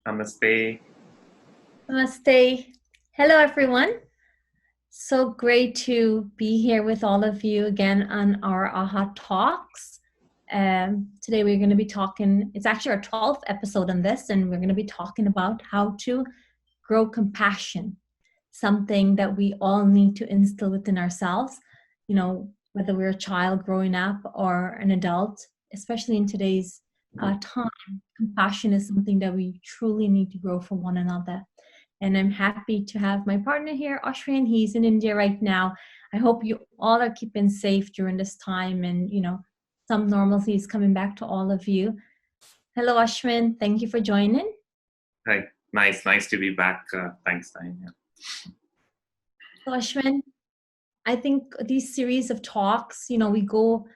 Namaste. Namaste. Hello, everyone. So great to be here with all of you again on our AHHA Talks. Today we're going to be talking, it's actually our 12th episode on this, and we're going to be talking about how to grow compassion, something that we all need to instill within ourselves, whether we're a child growing up or an adult, especially in today's time. Compassion is something that we truly need to grow for one another. And I'm happy to have my partner here, Ashwin. He's in India right now. I hope you all are keeping safe during this time, and some normalcy is coming back to all of you. Hello, Ashwin. Thank you for joining. Hi. Nice to be back. Thanks, Diane. Yeah. So, Ashwin, I think these series of talks, we go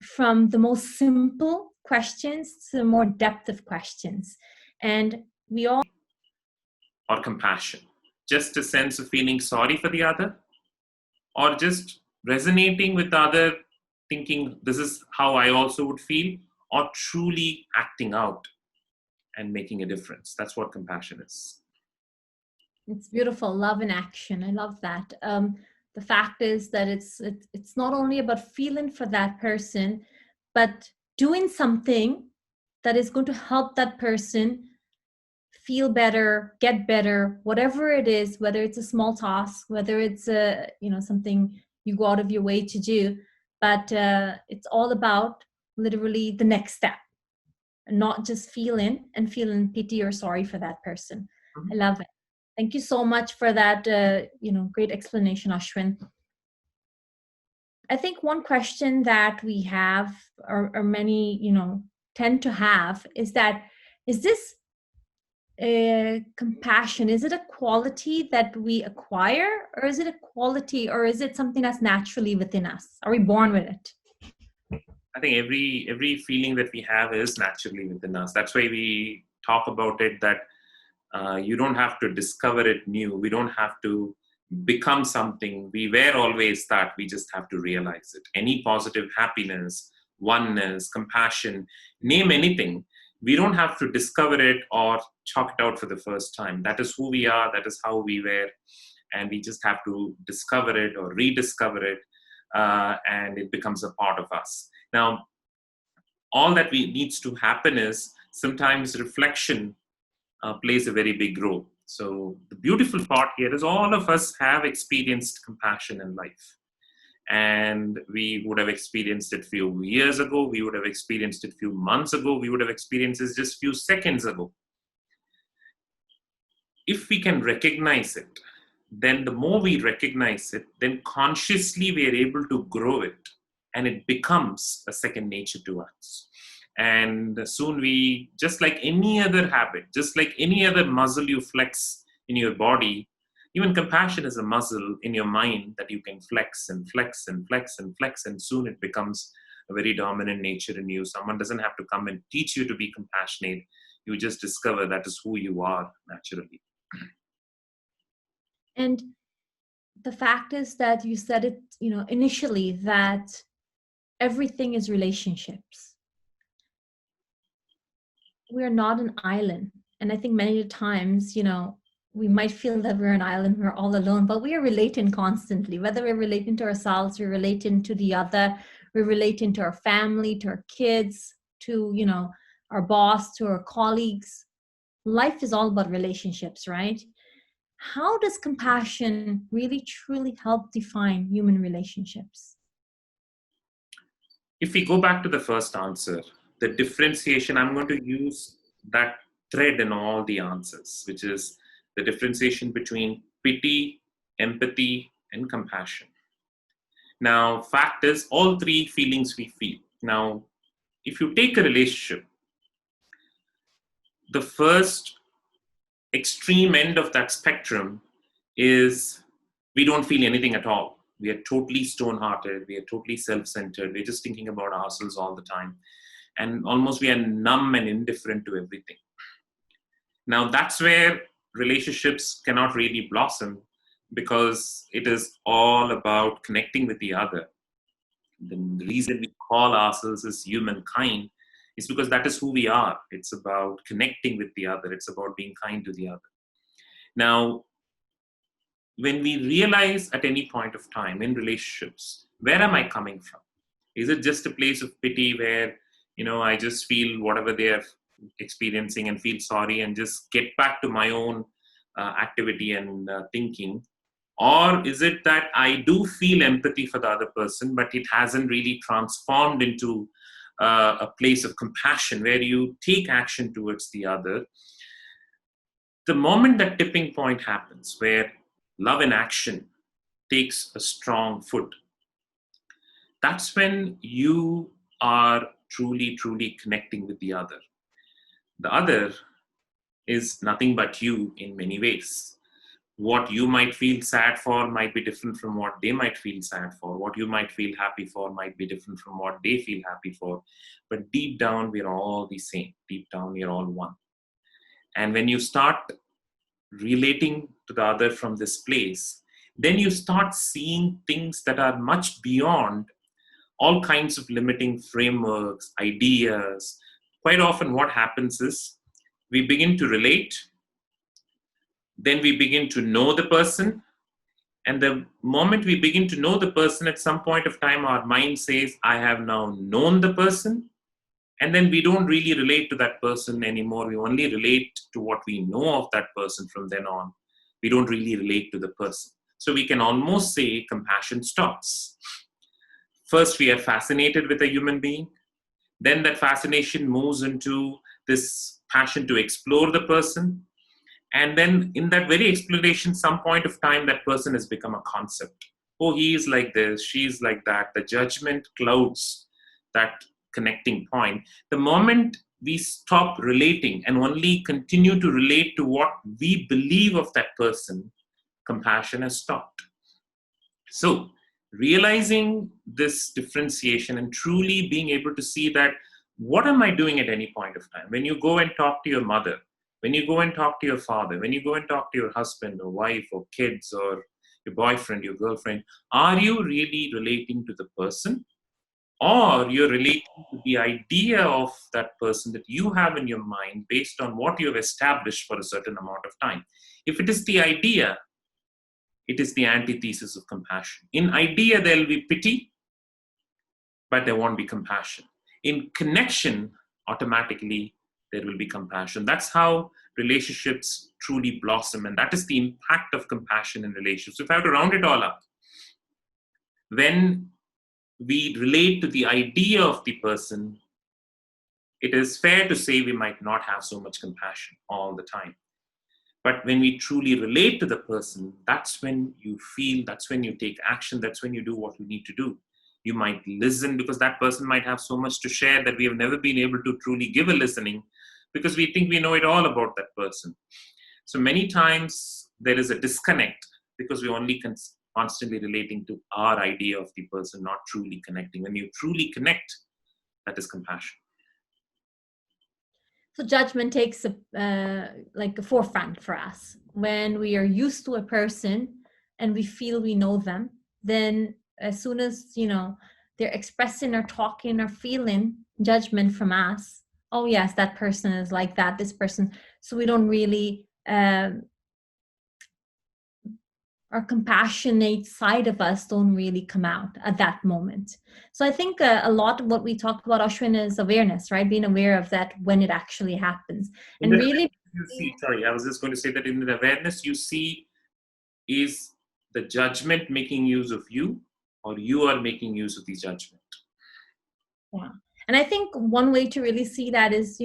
from the most simple questions to the more depth of questions. And we all... Or compassion. Just a sense of feeling sorry for the other, or just resonating with the other, thinking this is how I also would feel, or truly acting out and making a difference. That's what compassion is. It's beautiful. Love in action. I love that. The fact is that it's not only about feeling for that person, but doing something that is going to help that person feel better, get better, whatever it is, whether it's a small task, whether it's something you go out of your way to do, but it's all about literally the next step, not just feeling pity or sorry for that person. I love it. Thank you so much for that, great explanation, Ashwin. I think one question that we have, or many, tend to have, is this compassion, is it a quality that we acquire, or is it a quality, or is it something that's naturally within us? Are we born with it? I think every feeling that we have is naturally within us. That's why we talk about it, that you don't have to discover it new. We don't have to become something. We were always that. We just have to realize it. Any positive happiness, oneness, compassion, name anything. We don't have to discover it or chalk it out for the first time. That is who we are. That is how we were. And we just have to discover it or rediscover it. And it becomes a part of us. Now, all that needs to happen is sometimes reflection plays a very big role. So the beautiful part here is all of us have experienced compassion in life. And we would have experienced it a few years ago. We would have experienced it a few months ago. We would have experienced it just a few seconds ago. If we can recognize it, then the more we recognize it, then consciously we are able to grow it. And it becomes a second nature to us. And soon we, just like any other habit, just like any other muscle you flex in your body, even compassion is a muscle in your mind that you can flex and flex and flex and flex, and soon it becomes a very dominant nature in you. Someone doesn't have to come and teach you to be compassionate. You just discover that is who you are naturally. And the fact is that you said it, initially, that everything is relationships. We're not an island. And I think many times, we might feel that we're an island, we're all alone, but we are relating constantly. Whether we're relating to ourselves, we're relating to the other, we're relating to our family, to our kids, to, our boss, to our colleagues. Life is all about relationships, right? How does compassion really truly help define human relationships? If we go back to the first answer, the differentiation, I'm going to use that thread in all the answers, which is the differentiation between pity, empathy, and compassion. Now, fact is, all three feelings we feel. Now, if you take a relationship, the first extreme end of that spectrum is we don't feel anything at all. We are totally stone-hearted. We are totally self-centered. We're just thinking about ourselves all the time. And almost we are numb and indifferent to everything. Now, that's where relationships cannot really blossom, because it is all about connecting with the other. The reason we call ourselves as humankind It's because that is who we are. It's about connecting with the other. It's about being kind to the other. Now, when we realize at any point of time in relationships, where am I coming from? Is it just a place of pity where, I just feel whatever they are experiencing and feel sorry and just get back to my own activity and thinking? Or is it that I do feel empathy for the other person, but it hasn't really transformed into a place of compassion where you take action towards the other? The moment that tipping point happens, where love in action takes a strong foot, that's when you are truly, truly connecting with the other. The other is nothing but you in many ways. What you might feel sad for might be different from what they might feel sad for. What you might feel happy for might be different from what they feel happy for. But deep down, we're all the same. Deep down, we're all one. And when you start relating to the other from this place, then you start seeing things that are much beyond all kinds of limiting frameworks, ideas. Quite often what happens is we begin to relate, then we begin to know the person, and the moment we begin to know the person, at some point of time, our mind says, I have now known the person, and then we don't really relate to that person anymore. We only relate to what we know of that person from then on. We don't really relate to the person. So we can almost say compassion stops. First, we are fascinated with a human being. Then that fascination moves into this passion to explore the person. And then in that very exploration, some point of time, that person has become a concept. Oh, he is like this, she's like that. The judgment clouds that connecting point. The moment we stop relating and only continue to relate to what we believe of that person, compassion has stopped. So, realizing this differentiation and truly being able to see that what am I doing at any point of time? When you go and talk to your mother, when you go and talk to your father, when you go and talk to your husband or wife or kids or your boyfriend, your girlfriend, are you really relating to the person? Or you're relating to the idea of that person that you have in your mind based on what you have established for a certain amount of time? If it is the idea, it is the antithesis of compassion. In idea, there will be pity, but there won't be compassion. In connection, automatically, there will be compassion. That's how relationships truly blossom, and that is the impact of compassion in relationships. If I have to round it all up, when we relate to the idea of the person, it is fair to say we might not have so much compassion all the time. But when we truly relate to the person, that's when you feel, that's when you take action, that's when you do what you need to do. You might listen because that person might have so much to share that we have never been able to truly give a listening because we think we know it all about that person. So many times there is a disconnect because we're only constantly relating to our idea of the person, not truly connecting. When you truly connect, that is compassion. So judgment takes like a forefront for us. When we are used to a person and we feel we know them, then as soon as, they're expressing or talking or feeling judgment from us, oh yes, that person is like that, this person. So we don't really, our compassionate side of us don't really come out at that moment. So I think a lot of what we talked about, Ashwin, is awareness, right? Being aware of that when it actually happens. And really, I was just going to say that in the awareness you see, is the judgment making use of you or you are making use of the judgment? Yeah. And I think one way to really see that is,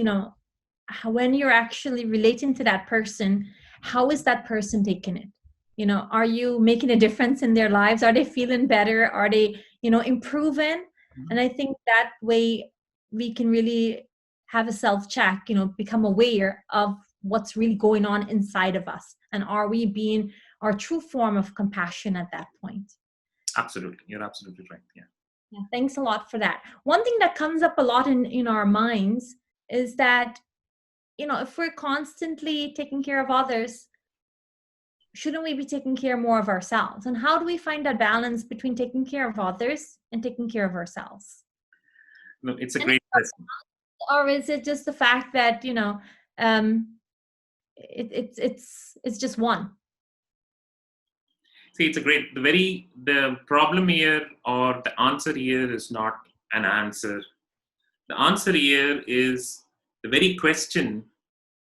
when you're actually relating to that person, how is that person taking it? Are you making a difference in their lives? Are they feeling better? Are they, improving? Mm-hmm. And I think that way we can really have a self-check, become aware of what's really going on inside of us. And are we being our true form of compassion at that point? Absolutely. You're absolutely right. Yeah. Yeah, thanks a lot for that. One thing that comes up a lot in our minds is that, if we're constantly taking care of others, shouldn't we be taking care more of ourselves? And how do we find that balance between taking care of others and taking care of ourselves? No, it's a great question. or is it just the fact that um, it's just one? See, the problem here or the answer here is not an answer. The answer here is the very question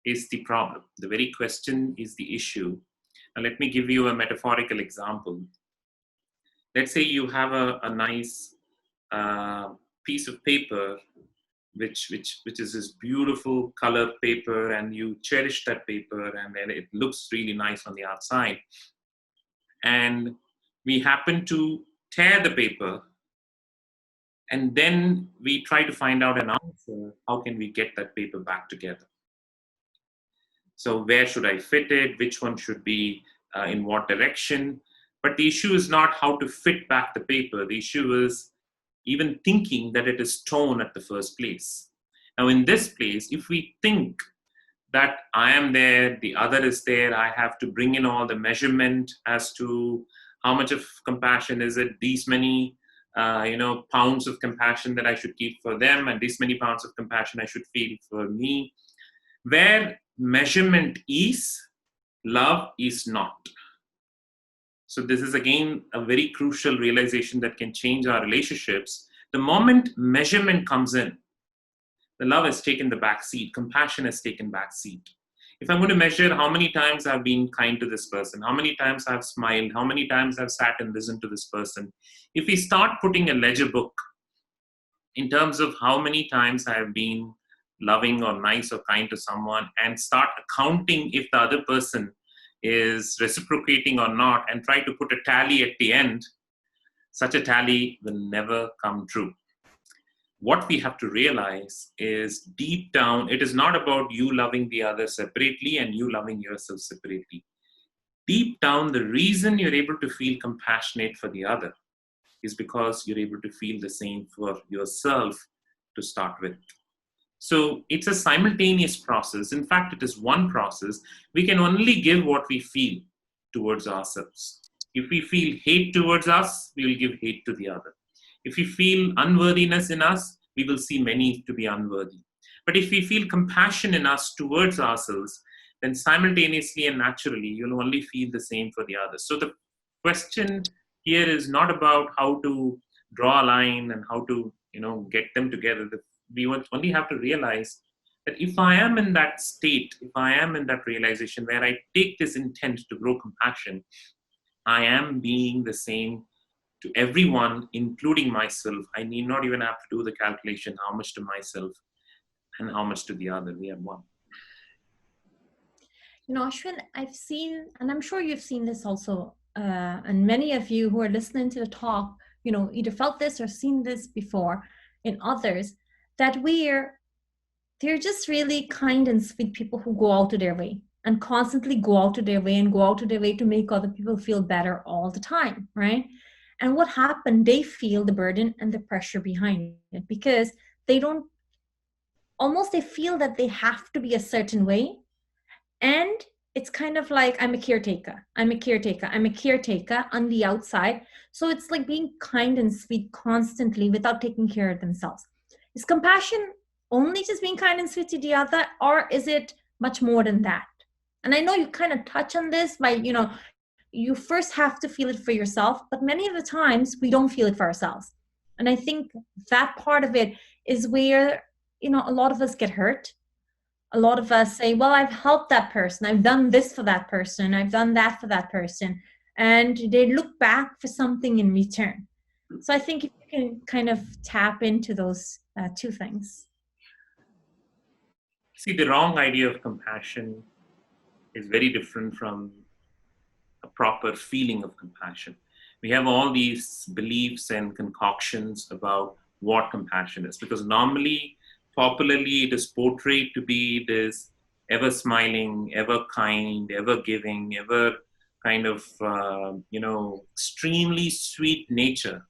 is the problem. The very question is the issue. Now, let me give you a metaphorical example. Let's say you have a nice piece of paper, which is this beautiful colored paper, and you cherish that paper, and then it looks really nice on the outside. And we happen to tear the paper, and then we try to find out an answer. How can we get that paper back together? So where should I fit it? Which one should be in what direction? But the issue is not how to fit back the paper. The issue is even thinking that it is torn at the first place. Now, in this place, if we think that I am there, the other is there, I have to bring in all the measurement as to how much of compassion is it, these many pounds of compassion that I should keep for them, and these many pounds of compassion I should feel for me. Where measurement is, love is not. So this is again a very crucial realization that can change our relationships. The moment measurement comes in, the love has taken the back seat, compassion has taken back seat. If I'm going to measure how many times I've been kind to this person, how many times I've smiled, how many times I've sat and listened to this person, if we start putting a ledger book in terms of how many times I have been loving or nice or kind to someone, and start accounting if the other person is reciprocating or not, and try to put a tally at the end, such a tally will never come true. What we have to realize is deep down, it is not about you loving the other separately and you loving yourself separately. Deep down, the reason you're able to feel compassionate for the other is because you're able to feel the same for yourself to start with. So it's a simultaneous process. In fact, it is one process. We can only give what we feel towards ourselves. If we feel hate towards us, we will give hate to the other. If we feel unworthiness in us, we will see many to be unworthy. But if we feel compassion in us towards ourselves, then simultaneously and naturally, you'll only feel the same for the others. So the question here is not about how to draw a line and how to, get them together. We only have to realize that if I am in that state, if I am in that realization where I take this intent to grow compassion, I am being the same to everyone, including myself. I need not even have to do the calculation, how much to myself and how much to the other. We have one. Ashwin, I've seen, and I'm sure you've seen this also, and many of you who are listening to the talk, either felt this or seen this before in others, that they're just really kind and sweet people who go out of their way and constantly go out of their way and go out of their way to make other people feel better all the time, right? And what happened, they feel the burden and the pressure behind it because they feel that they have to be a certain way. And it's kind of like, I'm a caretaker on the outside. So it's like being kind and sweet constantly without taking care of themselves. Is compassion only just being kind and sweet to the other, or is it much more than that? And I know you kind of touch on this by, you first have to feel it for yourself, but many of the times we don't feel it for ourselves. And I think that part of it is where, a lot of us get hurt. A lot of us say, well, I've helped that person. I've done this for that person. I've done that for that person. And they look back for something in return. So I think if you can kind of tap into those two things. See, the wrong idea of compassion is very different from a proper feeling of compassion. We have all these beliefs and concoctions about what compassion is, because normally, popularly, it is portrayed to be this ever smiling, ever kind, ever giving, ever kind of, extremely sweet nature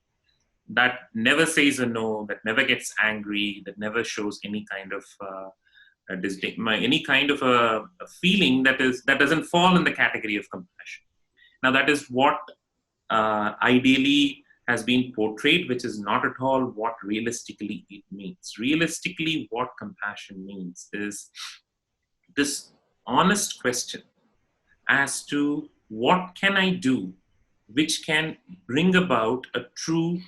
that never says a no, that never gets angry, that never shows any kind of any kind of a feeling that doesn't fall in the category of compassion. Now, that is what ideally has been portrayed, which is not at all what realistically it means. Realistically, what compassion means is this honest question as to what can I do which can bring about a true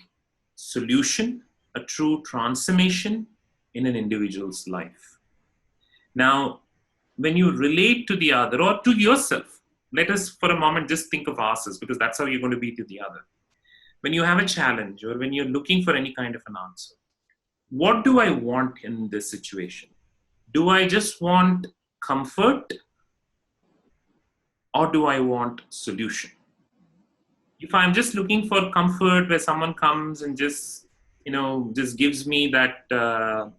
solution, a true transformation in an individual's life. Now, when you relate to the other or to yourself, let us for a moment just think of ourselves, because that's how you're going to be to the other. When you have a challenge or when you're looking for any kind of an answer, what do I want in this situation? Do I just want comfort, or do I want solution? If I'm just looking for comfort, where someone comes and just gives me that,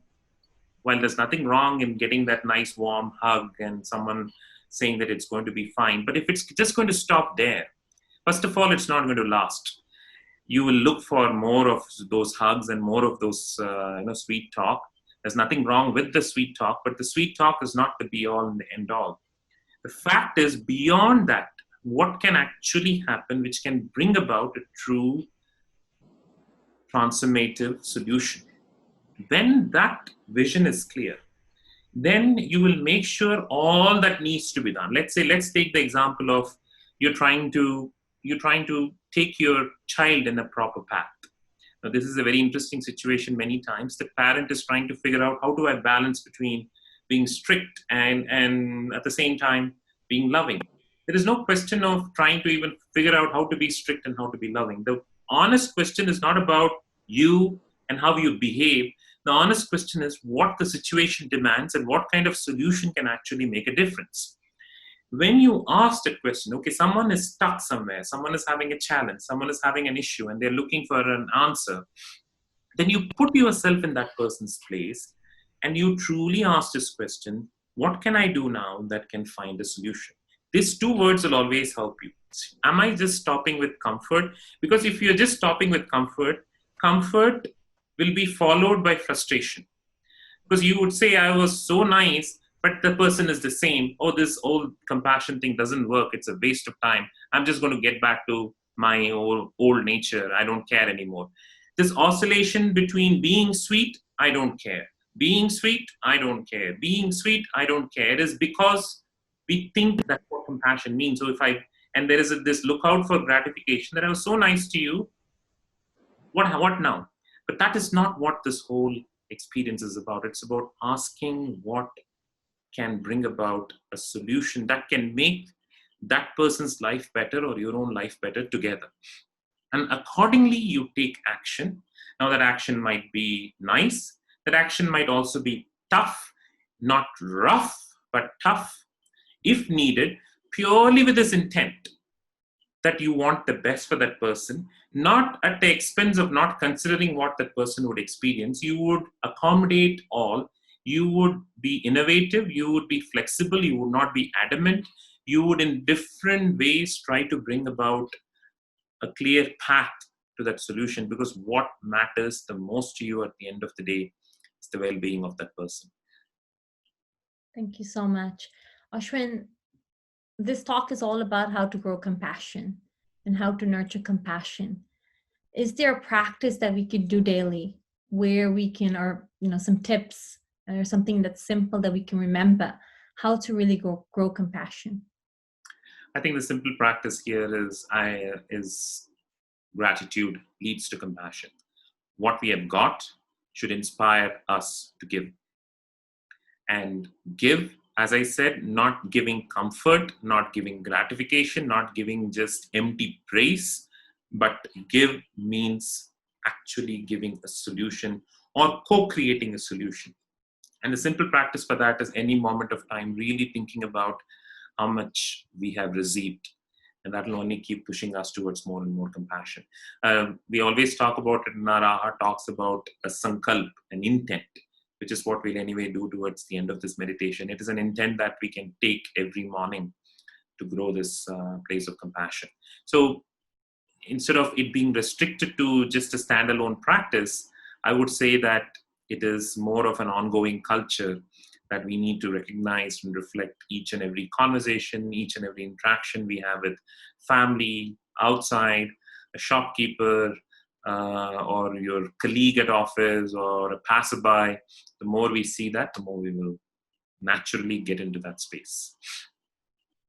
while there's nothing wrong in getting that nice warm hug and someone saying that it's going to be fine, but if it's just going to stop there, first of all, it's not going to last. You will look for more of those hugs and more of those sweet talk. There's nothing wrong with the sweet talk, but the sweet talk is not the be all and the end all. The fact is, beyond that, what can actually happen which can bring about a true transformative solution? When that vision is clear, then you will make sure all that needs to be done. Let's take the example of you're trying to take your child in a proper path. Now, this is a very interesting situation. Many times the parent is trying to figure out, how do I balance between being strict and at the same time being loving? There is no question of trying to even figure out how to be strict and how to be loving. The honest question is not about you and how you behave. The honest question is what the situation demands and what kind of solution can actually make a difference. When you ask that question, okay, someone is stuck somewhere, someone is having a challenge, someone is having an issue, and they're looking for an answer, then you put yourself in that person's place and you truly ask this question, what can I do now that can find a solution? These two words will always help you. Am I just stopping with comfort? Because if you're just stopping with comfort, comfort will be followed by frustration. Because you would say, I was so nice, but the person is the same. Oh, this old compassion thing doesn't work. It's a waste of time. I'm just going to get back to my old nature. I don't care anymore. This oscillation between being sweet, I don't care. Being sweet, I don't care. Being sweet, I don't care. It is because we think that's what compassion means. So and there is this lookout for gratification, that I was so nice to you. What now? But that is not what this whole experience is about. It's about asking what can bring about a solution that can make that person's life better or your own life better together. And accordingly, you take action. Now, that action might be nice. That action might also be tough, not rough, but tough, if needed, purely with this intent that you want the best for that person, not at the expense of not considering what that person would experience. You would accommodate all. You would be innovative. You would be flexible. You would not be adamant. You would, in different ways, try to bring about a clear path to that solution, because what matters the most to you at the end of the day is the well-being of that person. Thank you so much. Ashwin, this talk is all about how to grow compassion and how to nurture compassion. Is there a practice that we could do daily where we can, or some tips or something that's simple that we can remember how to really grow compassion? I think the simple practice here is gratitude leads to compassion. What we have got should inspire us to give. And give, as I said, not giving comfort, not giving gratification, not giving just empty praise, but give means actually giving a solution or co-creating a solution. And the simple practice for that is any moment of time really thinking about how much we have received. And that will only keep pushing us towards more and more compassion. We always talk about it in our ahhaa talks about a sankalp, an intent, which is what we'll anyway do towards the end of this meditation. It is an intent that we can take every morning to grow this place of compassion. So instead of it being restricted to just a standalone practice, I would say that it is more of an ongoing culture that we need to recognize and reflect each and every conversation, each and every interaction we have with family, outside, a shopkeeper, or your colleague at office or a passerby, the more we see that, the more we will naturally get into that space.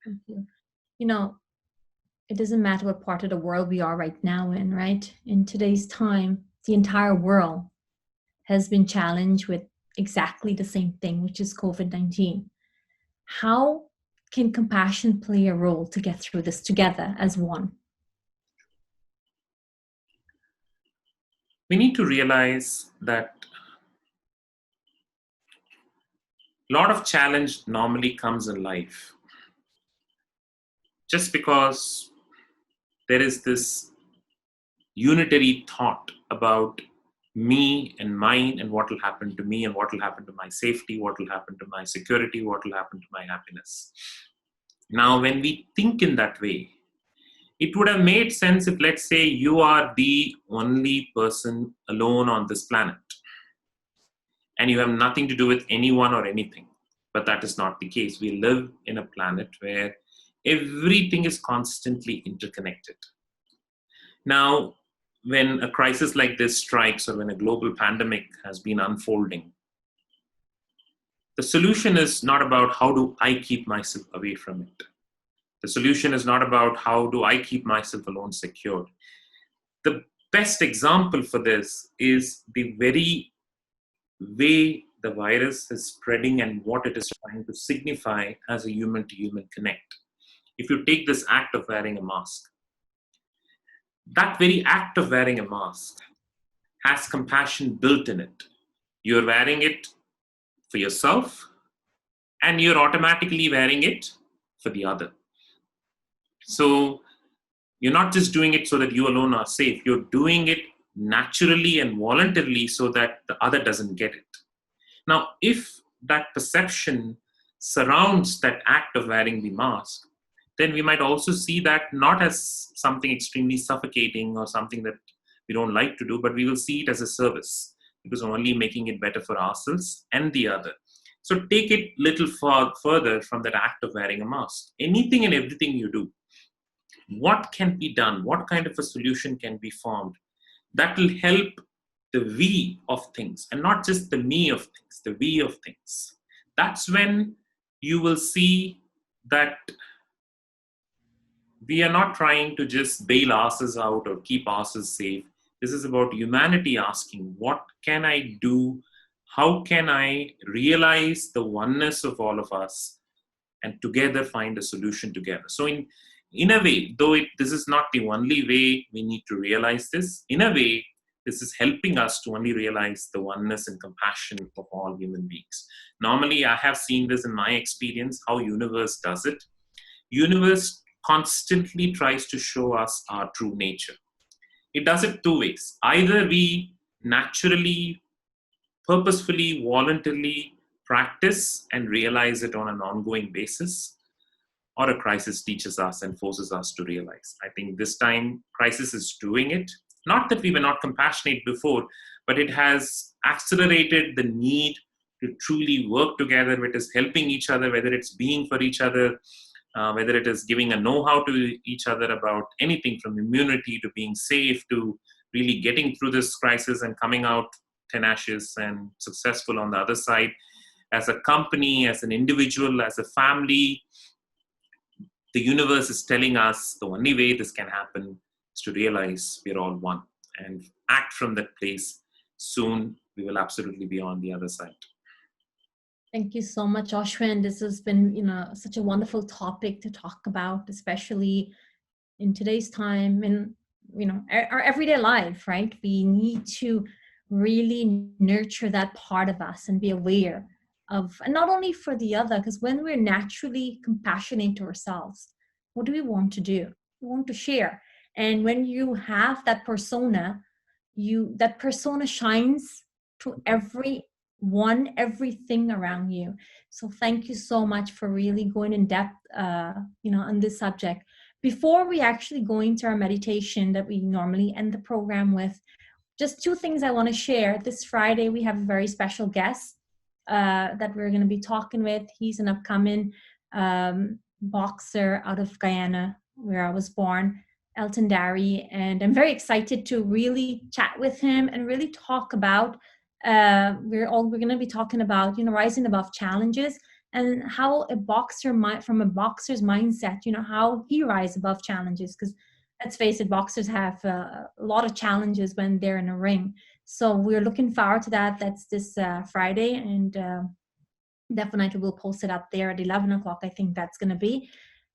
Thank you. You know, it doesn't matter what part of the world we are right now in, right? In today's time, the entire world has been challenged with exactly the same thing, which is COVID-19. How can compassion play a role to get through this together as one? We need to realize that a lot of challenge normally comes in life just because there is this unitary thought about me and mine and what will happen to me and what will happen to my safety, what will happen to my security, what will happen to my happiness. Now, when we think in that way, it would have made sense if, let's say, you are the only person alone on this planet and you have nothing to do with anyone or anything. But that is not the case. We live in a planet where everything is constantly interconnected. Now, when a crisis like this strikes or when a global pandemic has been unfolding, the solution is not about how do I keep myself away from it. The solution is not about how do I keep myself alone secured. The best example for this is the very way the virus is spreading and what it is trying to signify as a human-to-human connect. If you take this act of wearing a mask, that very act of wearing a mask has compassion built in it. You're wearing it for yourself, and you're automatically wearing it for the other. So you're not just doing it so that you alone are safe. You're doing it naturally and voluntarily so that the other doesn't get it. Now, if that perception surrounds that act of wearing the mask, then we might also see that not as something extremely suffocating or something that we don't like to do, but we will see it as a service because we're only making it better for ourselves and the other. So take it little further from that act of wearing a mask. Anything and everything you do, what can be done? What kind of a solution can be formed that will help the we of things and not just the me of things, the we of things? That's when you will see that we are not trying to just bail ourselves out or keep ourselves safe. This is about humanity asking, what can I do? How can I realize the oneness of all of us and together find a solution together? So in a way, though this is not the only way we need to realize this, in a way, this is helping us to only realize the oneness and compassion of all human beings. Normally, I have seen this in my experience, how universe does it. Universe constantly tries to show us our true nature. It does it two ways. Either we naturally, purposefully, voluntarily practice and realize it on an ongoing basis, or a crisis teaches us and forces us to realize. I think this time crisis is doing it. Not that we were not compassionate before, but it has accelerated the need to truly work together, whether it is helping each other, whether it's being for each other, whether it is giving a know-how to each other about anything from immunity to being safe to really getting through this crisis and coming out tenacious and successful on the other side. As a company, as an individual, as a family, the universe is telling us the only way this can happen is to realize we're all one and act from that place. Soon we will absolutely be on the other side. Thank you so much, Ashwin. This has been, such a wonderful topic to talk about, especially in today's time in, our everyday life, right? We need to really nurture that part of us and be aware of, and not only for the other, because when we're naturally compassionate to ourselves, what do we want to do? We want to share. And when you have that persona, that persona shines to everything around you. So thank you so much for really going in depth, on this subject. Before we actually go into our meditation that we normally end the program with, just two things I want to share. This Friday, we have a very special guest that we're going to be talking with. He's an upcoming boxer out of Guyana, where I was born. Elton Derry, and I'm very excited to really chat with him and really talk about. We're going to be talking about rising above challenges and how a boxer might, from a boxer's mindset, how he rises above challenges. Because let's face it, boxers have a lot of challenges when they're in a ring. So we're looking forward to that. That's this Friday, and definitely we'll post it up there at 11 o'clock. I think that's going to be.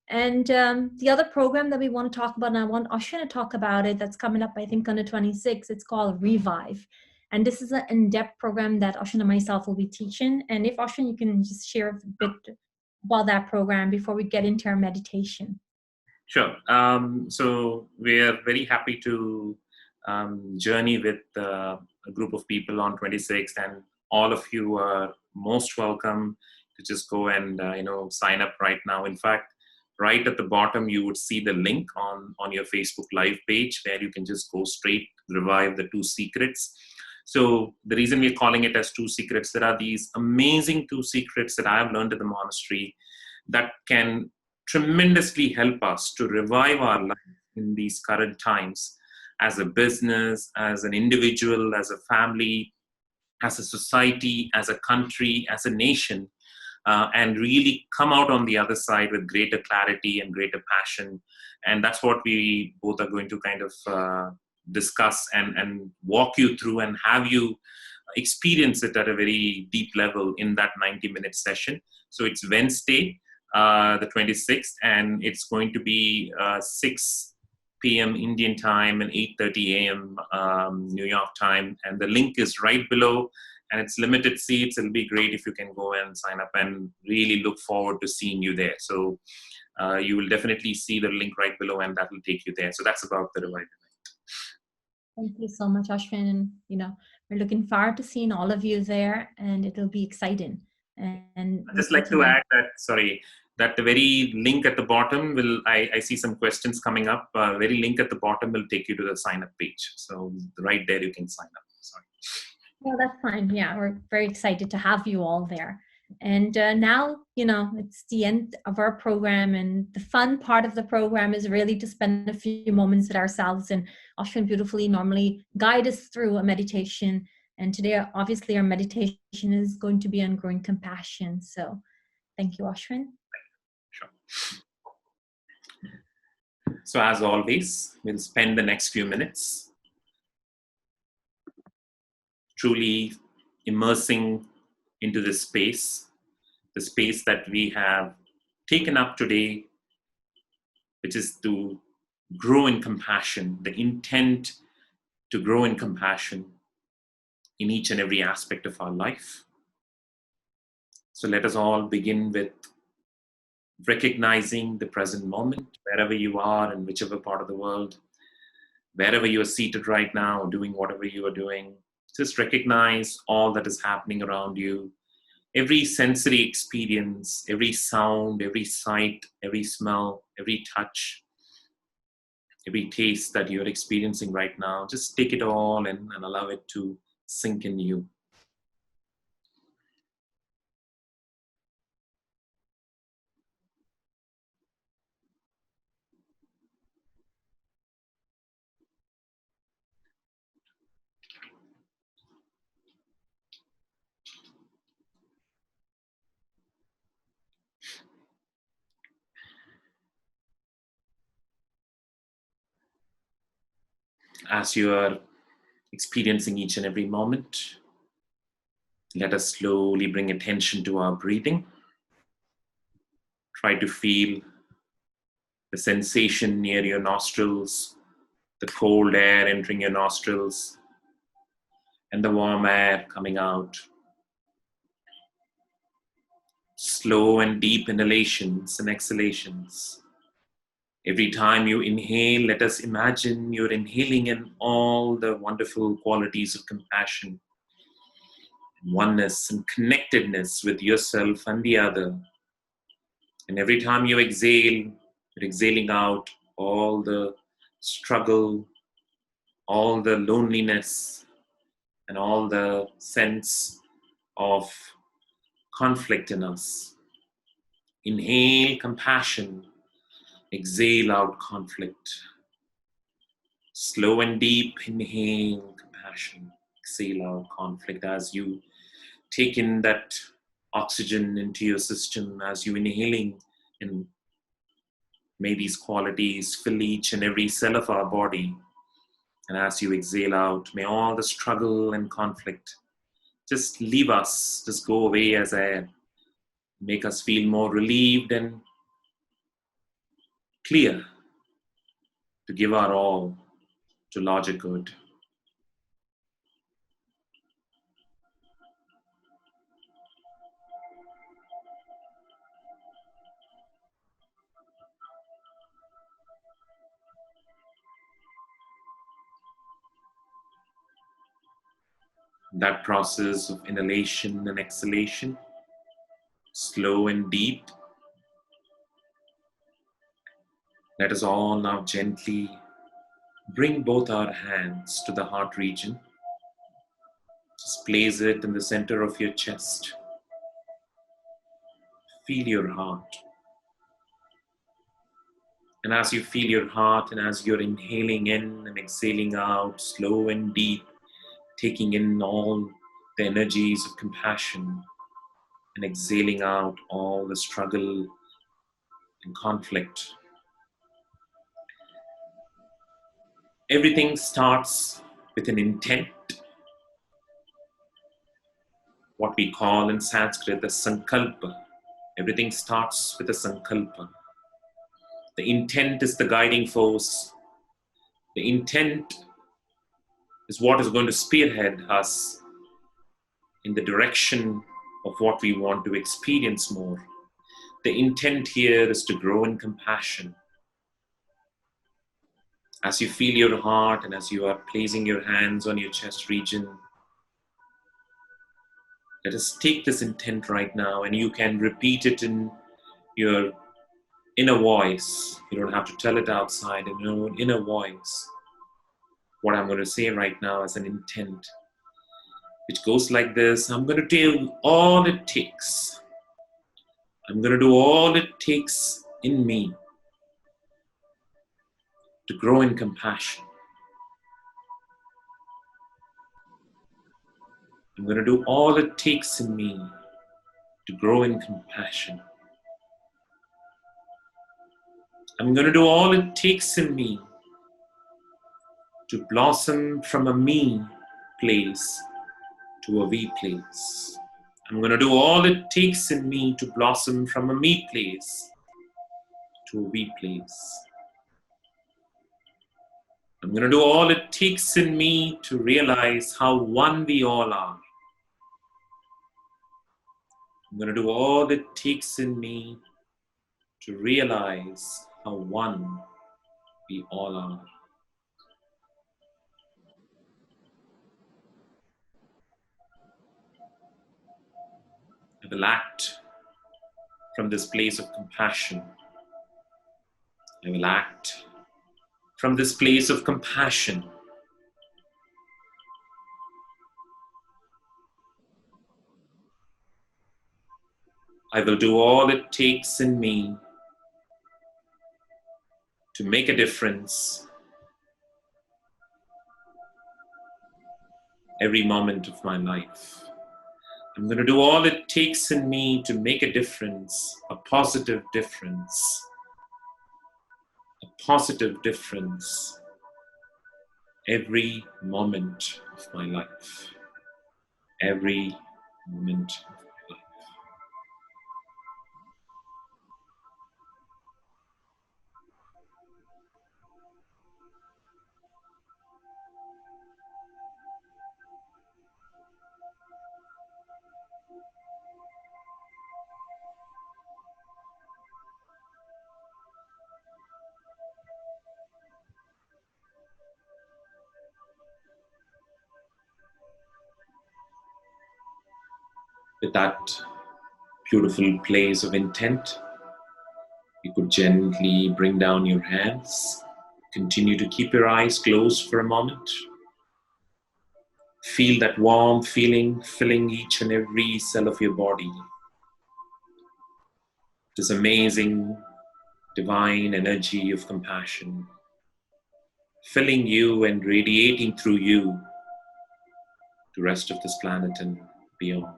And the other program that we want to talk about, and I want Ashwin to talk about it, that's coming up, I think, on the 26th. It's called Revive. And this is an in-depth program that Ashwin and myself will be teaching. And if Ashwin, you can just share a bit about that program before we get into our meditation. Sure. So we are very happy to journey with a group of people on 26th, and all of you are most welcome to just go and sign up right now. In fact, right at the bottom, you would see the link on your Facebook Live page where you can just go straight, Revive the 2 Secrets. So the reason we're calling it as 2 Secrets, there are these amazing 2 secrets that I have learned at the monastery that can tremendously help us to revive our life in these current times, as a business, as an individual, as a family, as a society, as a country, as a nation, and really come out on the other side with greater clarity and greater passion. And that's what we both are going to kind of discuss and walk you through and have you experience it at a very deep level in that 90-minute session. So it's Wednesday, the 26th, and it's going to be 6 p.m. Indian time and 8:30 a.m. New York time. And the link is right below, and it's limited seats. It'll be great if you can go and sign up, and really look forward to seeing you there. So you will definitely see the link right below, and that will take you there. So that's about the Revive event. Thank you so much, Ashwin. And, we're looking forward to seeing all of you there, and it'll be exciting. And I'd just like to add that the very link at the bottom I see some questions coming up. Very link at the bottom will take you to the sign up page. So right there you can sign up. Sorry. Well, that's fine. Yeah, we're very excited to have you all there. And now, it's the end of our program, and the fun part of the program is really to spend a few moments with ourselves. And Ashwin beautifully normally guide us through a meditation. And today, obviously, our meditation is going to be on growing compassion. So thank you, Ashwin. Sure. So as always, we'll spend the next few minutes truly immersing into this space, the space that we have taken up today, which is to grow in compassion, the intent to grow in compassion in each and every aspect of our life. So let us all begin with recognizing the present moment, wherever you are, in whichever part of the world, wherever you are seated right now, doing whatever you are doing. Just recognize all that is happening around you. Every sensory experience, every sound, every sight, every smell, every touch, every taste that you're experiencing right now, just take it all in and allow it to sink in you. As you are experiencing each and every moment, let us slowly bring attention to our breathing. Try to feel the sensation near your nostrils, the cold air entering your nostrils, and the warm air coming out. Slow and deep inhalations and exhalations. Every time you inhale, let us imagine you're inhaling in all the wonderful qualities of compassion, oneness and connectedness with yourself and the other. And every time you exhale, you're exhaling out all the struggle, all the loneliness, and all the sense of conflict in us. Inhale compassion, exhale out conflict. Slow and deep, inhale compassion. Exhale out conflict as you take in that oxygen into your system, as you inhaling, and may these qualities fill each and every cell of our body. And as you exhale out, may all the struggle and conflict just leave us, just go away as air, make us feel more relieved and clear to give our all to larger good. That process of inhalation and exhalation, slow and deep. Let us all now gently bring both our hands to the heart region. Just place it in the center of your chest. Feel your heart. And as you feel your heart, and as you're inhaling in and exhaling out, slow and deep, taking in all the energies of compassion and exhaling out all the struggle and conflict. Everything starts with an intent, what we call in Sanskrit the sankalpa. Everything starts with a sankalpa. The intent is the guiding force. The intent is what is going to spearhead us in the direction of what we want to experience more. The intent here is to grow in compassion. As you feel your heart and as you are placing your hands on your chest region, let us take this intent right now, and you can repeat it in your inner voice. You don't have to tell it outside, in your own inner voice. What I'm going to say right now is an intent, which goes like this. I'm going to do all it takes. I'm going to do all it takes in me to grow in compassion. I'm going to do all it takes in me to grow in compassion. I'm going to do all it takes in me to blossom from a me place to a we place. I'm going to do all it takes in me to blossom from a me place to a we place. I'm going to do all it takes in me to realize how one we all are. I'm going to do all it takes in me to realize how one we all are. I will act from this place of compassion. I will act from this place of compassion. I will do all it takes in me to make a difference every moment of my life. I'm going to do all it takes in me to make a difference, a positive difference. A positive difference every moment of my life. Every moment of my life. With that beautiful place of intent, you could gently bring down your hands. Continue to keep your eyes closed for a moment. Feel that warm feeling filling each and every cell of your body. This amazing divine energy of compassion filling you and radiating through you to rest of this planet and beyond.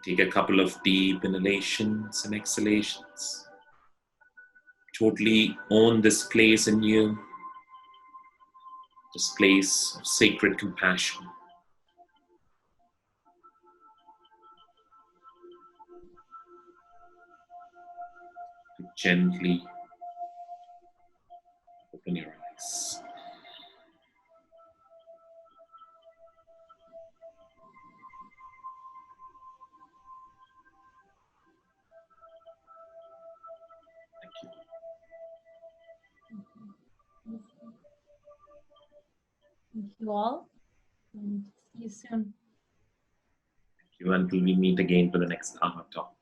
Take a couple of deep inhalations and exhalations. Totally own this place in you, this place of sacred compassion. Gently open your eyes. Thank you. Thank you all, and see you soon. Thank you until we meet again for the next ahhaa talk.